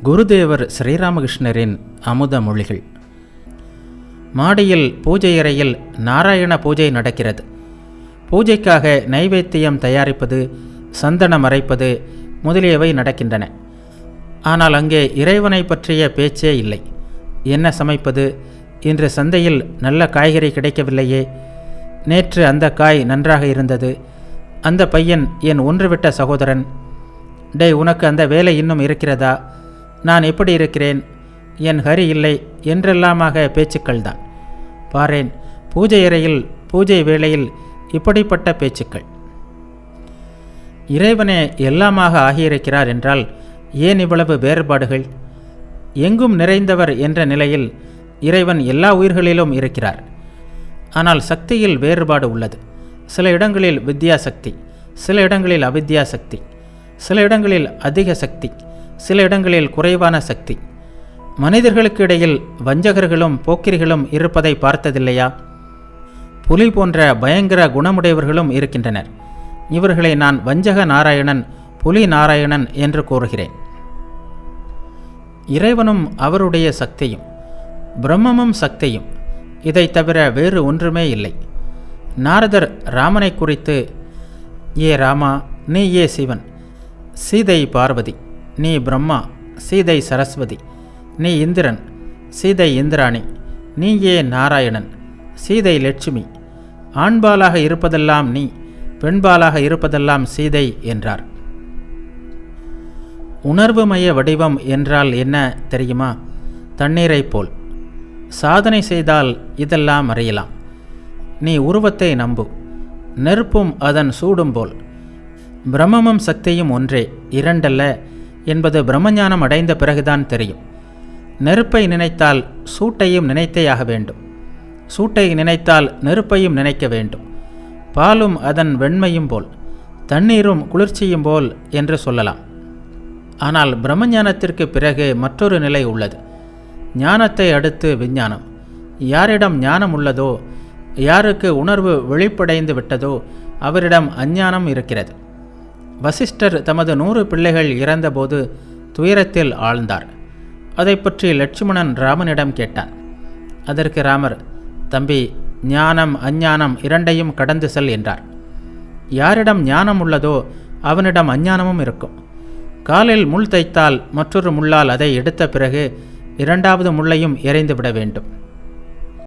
குருதேவர் ஸ்ரீராமகிருஷ்ணரின் அமுத மொழிகள். மாடியில் பூஜை அறையில் நாராயண பூஜை நடக்கிறது. பூஜைக்காக நைவேத்தியம் தயாரிப்பது, சந்தனம் அரைப்பது முதலியவை நடக்கின்றன. ஆனால் அங்கே இறைவனை பற்றிய பேச்சே இல்லை. என்ன சமைப்பது? இன்று சந்தையில் நல்ல காய்கறி கிடைக்கவில்லையே. நேற்று அந்த காய் நன்றாக இருந்தது. அந்த பையன் என் ஒன்றுவிட்ட சகோதரன். உனக்கு அந்த வேலை இன்னும் இருக்கிறதா? நான் எப்படி இருக்கிறேன்? என் ஹரி இல்லை என்றெல்லாமாக பேச்சுக்கள் தான். பாரேன், பூஜை அறையில் பூஜை வேளையில் இப்படிப்பட்ட பேச்சுக்கள். இறைவனே எல்லாமாக ஆகியிருக்கிறார் என்றால் ஏன் இவ்வளவு வேறுபாடுகள்? எங்கும் நிறைந்தவர் என்ற நிலையில் இறைவன் எல்லா உயிர்களிலும் இருக்கிறார். ஆனால் சக்தியில் வேறுபாடு உள்ளது. சில இடங்களில் வித்யா சக்தி, சில இடங்களில் அவித்யா சக்தி, சில இடங்களில் அதிக சக்தி, சில இடங்களில் குறைவான சக்தி. மனிதர்களுக்கு இடையில் வஞ்சகர்களும் போக்கிரிகளும் இருப்பதை பார்த்ததில்லையா? புலி போன்ற பயங்கர குணமுடையவர்களும் இருக்கின்றனர். இவர்களை நான் வஞ்சக நாராயணன், புலி நாராயணன் என்று கூறுகிறேன். இறைவனும் அவருடைய சக்தியும், பிரம்மமும் சக்தியும், இதை தவிர வேறு ஒன்றுமே இல்லை. நாரதர் ராமனை குறித்து, ஏ ராமா, நீ ஏ சிவன், சீதை பார்வதி, நீ பிரம்மா, சீதை சரஸ்வதி, நீ இந்திரன், சீதை இந்திராணி, நீ ஏ நாராயணன், சீதை லட்சுமி, ஆண்பாலாக இருப்பதெல்லாம் நீ, பெண்பாலாக இருப்பதெல்லாம் சீதை என்றார். உணர்வுமய வடிவம் என்றால் என்ன தெரியுமா? தண்ணீரை போல். சாதனை செய்தால் இதெல்லாம் அறியலாம். நீ உருவத்தை நம்பு. நெருப்பும் அதன் சூடும் போல். பிரம்மமும் சக்தியும் ஒன்றே, இரண்டல்ல என்பது பிரம்மஞானம் அடைந்த பிறகுதான் தெரியும். நெருப்பை நினைத்தால் சூட்டையும் நினைத்தே ஆக வேண்டும். சூட்டை நினைத்தால் நெருப்பையும் நினைக்க வேண்டும். பாலும் அதன் வெண்மையும் போல், தண்ணீரும் குளிர்ச்சியும் போல் என்று சொல்லலாம். ஆனால் பிரம்மஞானத்திற்கு பிறகு மற்றொரு நிலை உள்ளது. ஞானத்தை அடுத்து விஞ்ஞானம். யாரிடம் ஞானம் உள்ளதோ, யாருக்கு உணர்வு வெளிப்படைந்து விட்டதோ அவரிடம் அஞ்ஞானம் இருக்கிறது. வசிஷ்டர் தமது 100 பிள்ளைகள் இறந்தபோது துயரத்தில் ஆழ்ந்தார். அதை பற்றி லட்சுமணன் ராமனிடம் கேட்டான். அதற்கு ராமர், தம்பி, ஞானம் அஞ்ஞானம் இரண்டையும் கடந்து செல் என்றார். யாரிடம் ஞானம் உள்ளதோ அவனிடம் அஞ்ஞானமும் இருக்கும். காலில் முள் தைத்தால் மற்றொரு முள்ளால் அதை எடுத்த பிறகு இரண்டாவது முள்ளையும் எறிந்து விட வேண்டும்.